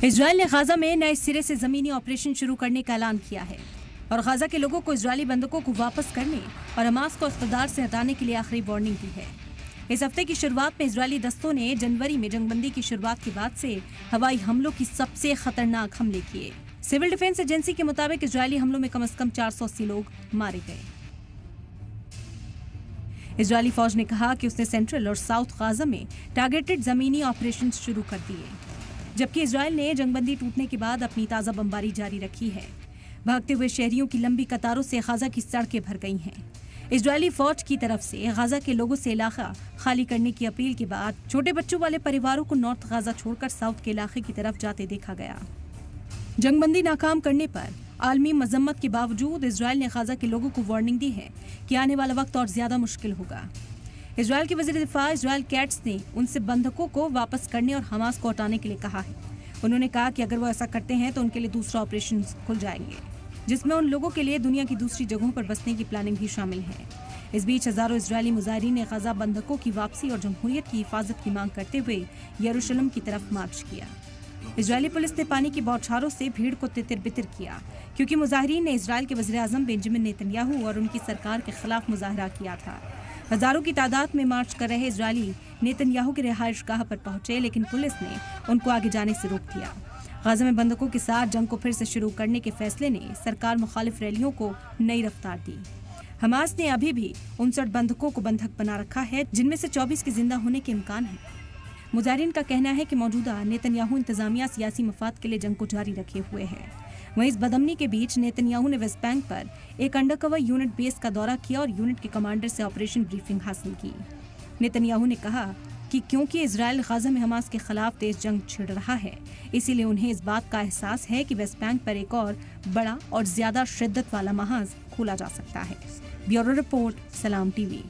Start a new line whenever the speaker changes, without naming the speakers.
Israel ने Gaza में नए सिरे से जमीनी ऑपरेशन शुरू करने का ऐलान किया है और गाजा के लोगों को इजरायली बंधकों को वापस करने और हमास को इख्तिदार से हटाने के लिए आखिरी वार्निंग दी है। इस हफ्ते की शुरुआत में इजरायली दस्तों ने जनवरी में जंगबंदी की शुरुआत के बाद से हवाई हमलों की सबसे खतरनाक हमले किए। सिविल डिफेंस एजेंसी के मुताबिक इजरायली हमलों में कम से कम 480 लोग मारे गए। इजरायली फौज ने कहा कि उसने सेंट्रल और साउथ गाजा में टारगेटेड जमीनी ऑपरेशन शुरू कर दिए, जबकि इजराइल ने जंगबंदी टूटने के बाद अपनी ताज़ा बमबारी जारी रखी है। भागते हुए शहरियों की लंबी कतारों से गाजा की सड़कें भर गई हैं। इजरायली फौज की तरफ से गाजा के लोगों से इलाका खाली करने की अपील के बाद छोटे बच्चों वाले परिवारों को नॉर्थ गाजा छोड़कर साउथ के इलाके की तरफ जाते देखा गया। जंगबंदी नाकाम करने पर आलमी मजम्मत के बावजूद इजराइल ने गाजा के लोगों को वार्निंग दी है कि आने वाला वक्त और ज्यादा मुश्किल होगा। इजराइल के वज़ीर दिफा इजराइल कैट्स ने उनसे बंधकों को वापस करने और हमास को हटाने के लिए कहा है। उन्होंने कहा कि अगर वो ऐसा करते हैं तो उनके लिए दूसरा ऑपरेशन खुल जाएंगे, जिसमें उन लोगों के लिए दुनिया की दूसरी जगहों पर बसने की प्लानिंग भी शामिल है। इस बीच हजारों इजरायली मुजाहिरीन ने गाजा बंधकों की वापसी और जमहूरियत की हिफाजत की मांग करते हुए यरूशलेम की तरफ मार्च किया। इजरायली पुलिस ने पानी की बौछारों से भीड़ को तितर-बितर किया, क्योंकि मुजाहिरीन ने इजराइल के वज़ीर आज़म बेंजामिन नेतन्याहू और उनकी सरकार के खिलाफ मुजाहरा किया था। हजारों की तादाद में मार्च कर रहे इजरायली नेतन्याहू की रिहाइशगाह पर पहुंचे, लेकिन पुलिस ने उनको आगे जाने से रोक दिया। गाजा में बंधकों के साथ जंग को फिर से शुरू करने के फैसले ने सरकार मुखालिफ रैलियों को नई रफ्तार दी। हमास ने अभी भी 59 बंधकों को बंधक बना रखा है, जिनमें से 24 के जिंदा होने के इम्कान है। मुजाहिरीन का कहना है कि मौजूदा नेतन्याहू इंतजामिया सियासी मफाद के लिए जंग को जारी रखे हुए है। वहीं इस बदमनी के बीच नेतन्याहू ने वेस्ट बैंक पर एक अंडरकवर यूनिट बेस का दौरा किया और यूनिट के कमांडर से ऑपरेशन ब्रीफिंग हासिल की। नेतन्याहू ने कहा कि क्योंकि इजराइल गाजा में हमास के खिलाफ तेज जंग छिड़ रहा है, इसीलिए उन्हें इस बात का एहसास है कि वेस्ट बैंक पर एक और बड़ा और ज्यादा शिद्दत वाला महाज खोला जा सकता है। ब्यूरो रिपोर्ट, सलाम टीवी।